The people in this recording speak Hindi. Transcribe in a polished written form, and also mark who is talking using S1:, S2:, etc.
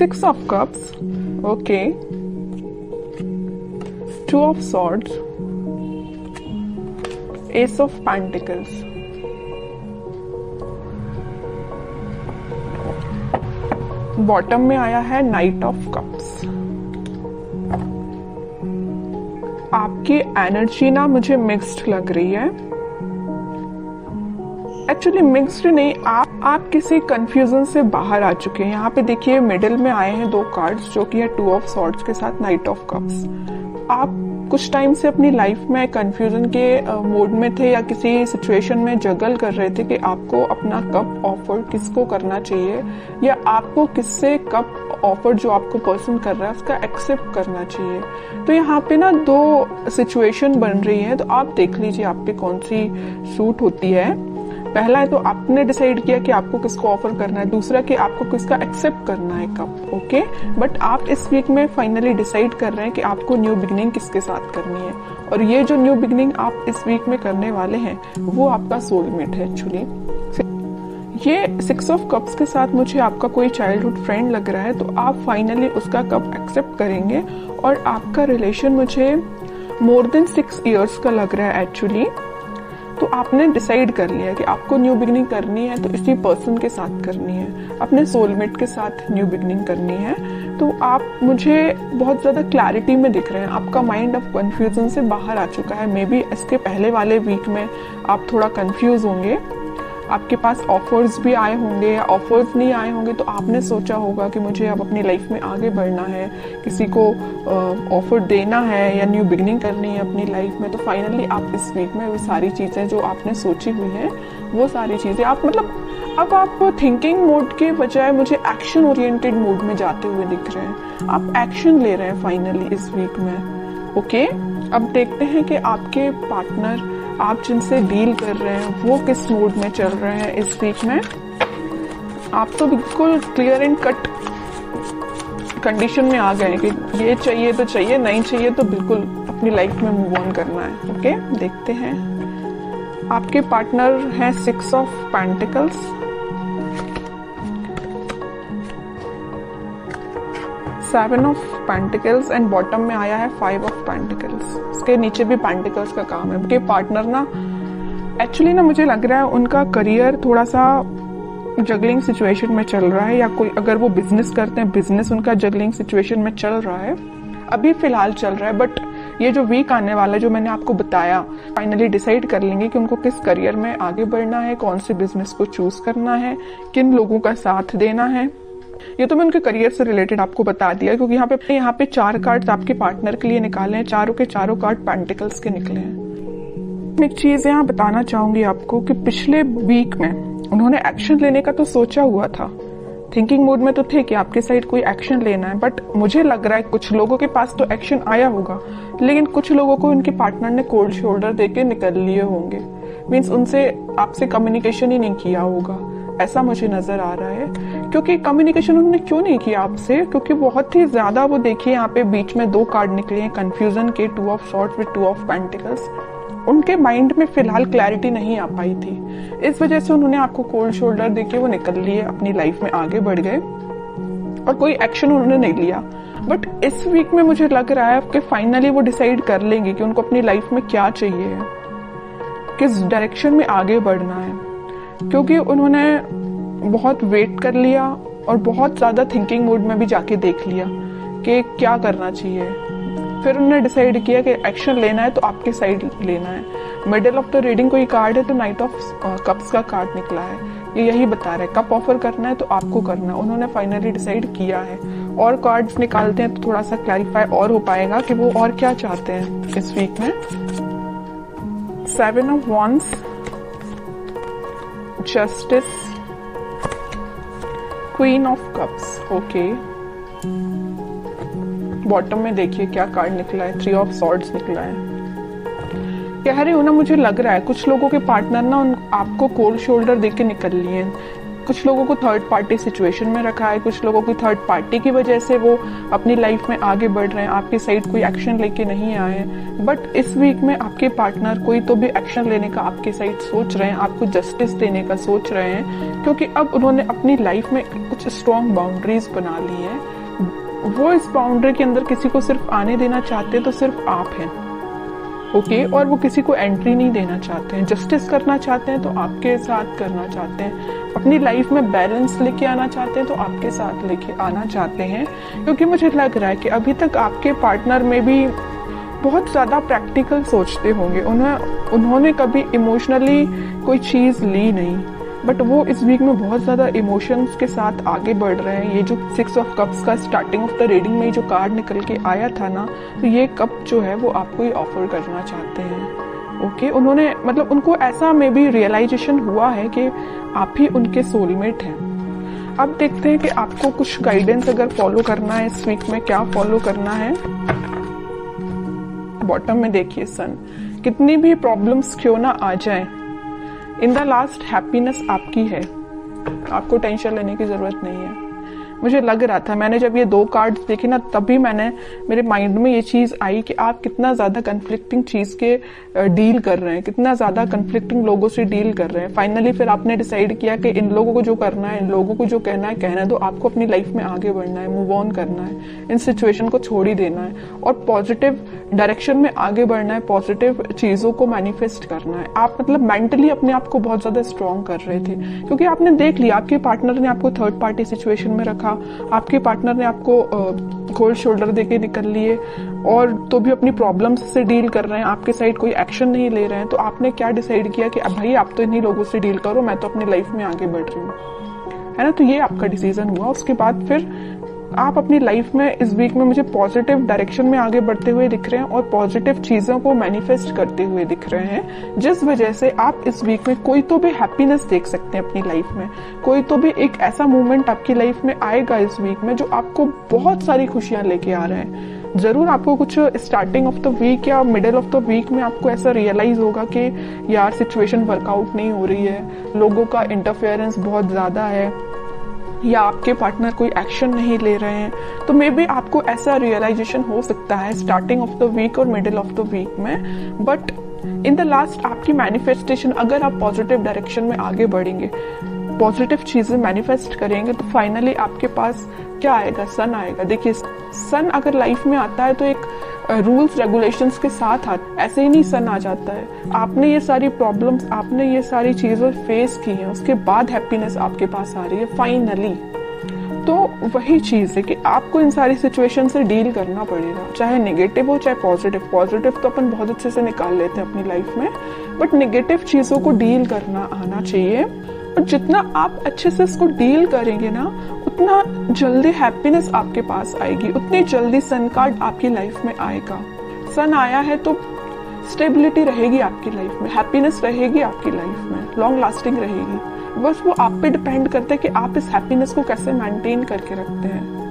S1: 6 of cups, okay, 2 of swords, ace of pentacles, bottom में आया है नाइट ऑफ कप्स। आपकी एनर्जी ना मुझे मिक्स्ड लग रही है। एक्चुअली मिक्स्ड नहीं, आप किसी कंफ्यूजन से बाहर आ चुके हैं। यहाँ पे देखिए मिडिल में आए हैं 2 कार्ड्स जो कि है 2 ऑफ सॉर्ड्स के साथ नाइट ऑफ कप्स। आप कुछ टाइम से अपनी लाइफ में कंफ्यूजन के मोड में थे या किसी सिचुएशन में जगल कर रहे थे कि आपको अपना कप ऑफर किसको करना चाहिए या आपको किससे कप ऑफर जो आपको पर्सन कर रहा है उसका एक्सेप्ट करना चाहिए। तो यहाँ पे ना 2 सिचुएशन बन रही है, तो आप देख लीजिए आप पे कौन सी सूट होती है। पहला है तो आपने डिसाइड किया कि आपको किसको ऑफर करना है, दूसरा कि आपको किसका एक्सेप्ट करना है कप, ओके। बट आप इस वीक में फाइनली डिसाइड कर रहे हैं कि आपको न्यू बिगनिंग किसके साथ करनी है, और ये जो न्यू बिगनिंग आप इस वीक में करने वाले हैं वो आपका सोलमेट है। एक्चुअली ये 6 ऑफ कप्स के साथ मुझे आपका कोई चाइल्डहुड फ्रेंड लग रहा है, तो आप फाइनली उसका कप एक्सेप्ट करेंगे और आपका रिलेशन मुझे मोर देन 6 इयर्स का लग रहा है एक्चुअली। तो आपने डिसाइड कर लिया कि आपको न्यू बिगनिंग करनी है तो इसी पर्सन के साथ करनी है, अपने सोलमेट के साथ न्यू बिगनिंग करनी है। तो आप मुझे बहुत ज़्यादा क्लैरिटी में दिख रहे हैं, आपका माइंड अब कंफ्यूजन से बाहर आ चुका है। मे बी इसके पहले वाले वीक में आप थोड़ा कंफ्यूज होंगे, आपके पास ऑफर्स भी आए होंगे या ऑफर्स नहीं आए होंगे, तो आपने सोचा होगा कि मुझे अब अपनी लाइफ में आगे बढ़ना है, किसी को ऑफर देना है या न्यू बिगनिंग करनी है अपनी लाइफ में। तो फाइनली आप इस वीक में वो सारी चीज़ें जो आपने सोची हुई हैं वो सारी चीज़ें आप अब आप थिंकिंग मोड के बजाय मुझे एक्शन ओरिएंटेड मोड में जाते हुए दिख रहे हैं। आप एक्शन ले रहे हैं फाइनली इस वीक में, ओके। अब देखते हैं कि आपके पार्टनर, आप जिनसे डील कर रहे हैं, वो किस मूड में चल रहे हैं इस वीक में। आप तो बिल्कुल क्लियर एंड कट कंडीशन में आ गए कि ये चाहिए तो चाहिए, नहीं चाहिए तो बिल्कुल अपनी लाइफ में मूव ऑन करना है, ओके। देखते हैं आपके पार्टनर हैं 6 of pentacles, 7 of pentacles and bottom में आया है 5 ऑफ पेंटिकल्स। इसके नीचे भी पेंटिकल्स का काम है। उनके पार्टनर ना एक्चुअली ना मुझे लग रहा है उनका करियर थोड़ा सा जगलिंग सिचुएशन में चल रहा है, या कोई अगर वो बिजनेस करते हैं, बिजनेस उनका जगलिंग सिचुएशन में चल रहा है, अभी फिलहाल चल रहा है। बट ये जो वीक आने वाला है जो मैंने आपको बताया, फाइनली डिसाइड कर लेंगे कि उनको किस करियर में आगे बढ़ना है, कौन से बिजनेस को चूज करना है, किन लोगों का साथ देना है। ये तो मैं उनके करियर से रिलेटेड आपको बता दिया, क्योंकि यहाँ पे 4 कार्ड्स आपके पार्टनर के लिए निकाले हैं, चारों के चारों कार्ड पेंटिकल्स के निकले हैं। एक चीज यहाँ बताना चाहूंगी आपको कि पिछले वीक में उन्होंने एक्शन लेने का तो सोचा हुआ था, थिंकिंग मोड में तो थे कि आपके साइड कोई एक्शन लेना है, बट मुझे लग रहा है कुछ लोगों के पास तो एक्शन आया होगा, लेकिन कुछ लोगों को उनके पार्टनर ने कोल्ड शोल्डर देके निकल लिए होंगे। मीन्स उनसे आपसे कम्युनिकेशन ही नहीं किया होगा, ऐसा मुझे नजर आ रहा है। क्योंकि कम्युनिकेशन उन्होंने क्यों नहीं किया आपसे, क्योंकि बहुत ही ज्यादा वो देखिए यहाँ पे बीच में 2 कार्ड निकले हैं कंफ्यूजन के, 2 of swords with 2 of pentacles. उनके माइंड में फिलहाल क्लैरिटी नहीं आ पाई थी, इस वजह से उन्होंने आपको कोल्ड शोल्डर देके वो निकल लिए, अपनी लाइफ में आगे बढ़ गए और कोई एक्शन उन्होंने नहीं लिया। बट इस वीक में मुझे लग रहा है कि फाइनली वो डिसाइड कर लेंगे कि उनको अपनी लाइफ में क्या चाहिए, किस डायरेक्शन में आगे बढ़ना है, क्योंकि उन्होंने बहुत वेट कर लिया और बहुत ज्यादा थिंकिंग मोड में भी जाके देख लिया कि क्या करना चाहिए। फिर उन्होंने डिसाइड किया कि एक्शन लेना है तो आपके साइड लेना है। मिडिल ऑफ द रीडिंग कोई कार्ड है तो नाइट ऑफ कप्स का कार्ड निकला है, ये यही बता रहा है कप ऑफर करना है तो आपको करना है। उन्होंने फाइनली डिसाइड किया है। और कार्ड्स निकालते हैं तो थोड़ा सा क्लैरिफाई और हो पाएगा कि वो और क्या चाहते हैं इस वीक में। 7 of wands, justice, queen of cups, okay. Bottom में देखिए क्या कार्ड निकला है, 3 ऑफ सॉर्ड्स निकला है। कह रही हूँ ना, मुझे लग रहा है कुछ लोगों के पार्टनर ना आपको कोल्ड शोल्डर देके निकल लिए हैं। कुछ लोगों को थर्ड पार्टी सिचुएशन में रखा है, कुछ लोगों की थर्ड पार्टी की वजह से वो अपनी लाइफ में आगे बढ़ रहे हैं, आपकी साइड कोई एक्शन लेके नहीं आए हैं। बट इस वीक में आपके पार्टनर कोई तो भी एक्शन लेने का आपके साइड सोच रहे हैं, आपको जस्टिस देने का सोच रहे हैं, क्योंकि अब उन्होंने अपनी लाइफ में कुछ स्ट्रॉन्ग बाउंड्रीज बना ली है। वो इस बाउंड्री के अंदर किसी को सिर्फ आने देना चाहते तो सिर्फ आप हैं, ओके। और वो किसी को एंट्री नहीं देना चाहते हैं। जस्टिस करना चाहते हैं तो आपके साथ करना चाहते हैं, अपनी लाइफ में बैलेंस लेके आना चाहते हैं तो आपके साथ लेके आना चाहते हैं। क्योंकि मुझे लग रहा है कि अभी तक आपके पार्टनर में भी बहुत ज़्यादा प्रैक्टिकल सोचते होंगे, उन्होंने कभी इमोशनली कोई चीज़ ली नहीं, बट वो इस वीक में बहुत ज़्यादा इमोशंस के साथ आगे बढ़ रहे हैं। ये जो 6 ऑफ कप्स का स्टार्टिंग ऑफ द रीडिंग में जो कार्ड निकल के आया था ना, तो ये कप जो है वो आपको ही ऑफर करना चाहते हैं, ओके। उन्होंने मतलब उनको ऐसा में भी रियलाइजेशन हुआ है कि आप ही उनके सोलमेट हैं। अब देखते हैं कि आपको कुछ गाइडेंस अगर फॉलो करना है इस वीक में, क्या फॉलो करना है। बॉटम में देखिए सन, कितनी भी प्रॉब्लम्स क्यों ना आ जाएं, इन द लास्ट हैप्पीनेस आपकी है, आपको टेंशन लेने की जरूरत नहीं है। मुझे लग रहा था, मैंने जब ये 2 कार्ड्स देखे ना, तभी मेरे माइंड में ये चीज आई कि आप कितना ज्यादा कन्फ्लिक्टिंग चीज के डील कर रहे हैं, कितना ज्यादा कन्फ्लिक्टिंग लोगों से डील कर रहे हैं। फाइनली फिर आपने डिसाइड किया कि इन लोगों को जो करना है, इन लोगों को जो कहना है कहना दो, आपको अपनी लाइफ में आगे बढ़ना है, मूव ऑन करना है, इन सिचुएशन को छोड़ ही देना है और पॉजिटिव डायरेक्शन में आगे बढ़ना है, पॉजिटिव चीजों को मैनिफेस्ट करना है। आप मतलब मेंटली अपने आप को बहुत ज्यादा स्ट्रॉन्ग कर रहे थे, क्योंकि आपने देख लिया आपके पार्टनर ने आपको थर्ड पार्टी सिचुएशन में रखा, आपके पार्टनर ने आपको कोल्ड शोल्डर देके निकल लिए और तो भी अपनी प्रॉब्लम्स से डील कर रहे हैं, आपके साइड कोई एक्शन नहीं ले रहे हैं। तो आपने क्या डिसाइड किया कि अब भाई आप तो इन्हीं लोगों से डील करो, मैं तो अपनी लाइफ में आगे बढ़ रही हूँ, है ना। तो ये आपका डिसीजन हुआ। उसके बाद फिर आप अपनी लाइफ में इस वीक में मुझे पॉजिटिव डायरेक्शन में आगे बढ़ते हुए दिख रहे हैं और पॉजिटिव चीजों को मैनिफेस्ट करते हुए दिख रहे हैं, जिस वजह से आप इस वीक में कोई तो भी हैप्पीनेस देख सकते हैं अपनी लाइफ में। कोई तो भी एक ऐसा मोमेंट आपकी लाइफ में आएगा इस वीक में जो आपको बहुत सारी खुशियां लेके आ रहे हैं। जरूर आपको कुछ स्टार्टिंग ऑफ द वीक या मिडिल ऑफ द वीक में आपको ऐसा रियलाइज होगा कि यार सिचुएशन वर्कआउट नहीं हो रही है, लोगों का इंटरफेरेंस बहुत ज्यादा है, या आपके पार्टनर कोई एक्शन नहीं ले रहे हैं। तो मे बी आपको ऐसा रियलाइजेशन हो सकता है स्टार्टिंग ऑफ द वीक और मिडिल ऑफ द वीक में, बट इन द लास्ट आपकी मैनिफेस्टेशन, अगर आप पॉजिटिव डायरेक्शन में आगे बढ़ेंगे, पॉजिटिव चीजें मैनिफेस्ट करेंगे, तो फाइनली आपके पास क्या आएगा, सन आएगा। देखिए सन अगर लाइफ में आता है तो एक रूल्स रेगुलेशंस के साथ ऐसे ही नहीं सन आ जाता है। आपने ये सारी प्रॉब्लम्स, आपने ये सारी चीजें फेस की हैं, उसके बाद हैप्पीनेस आपके पास आ रही है फाइनली। तो वही चीज है कि आपको इन सारी सिचुएशन से डील करना पड़ेगा, चाहे नेगेटिव हो चाहे पॉजिटिव। पॉजिटिव तो अपन बहुत अच्छे से निकाल लेते हैं अपनी लाइफ में, बट नेगेटिव चीजों को डील करना आना चाहिए। और जितना आप अच्छे से इसको डील करेंगे ना, उतना जल्दी हैप्पीनेस आपके पास आएगी, उतनी जल्दी सन कार्ड आपकी लाइफ में आएगा। सन आया है तो स्टेबिलिटी रहेगी आपकी लाइफ में, हैप्पीनेस रहेगी आपकी लाइफ में, लॉन्ग लास्टिंग रहेगी। बस वो आप पे डिपेंड करता है कि आप इस हैप्पीनेस को कैसे मेंटेन करके रखते हैं।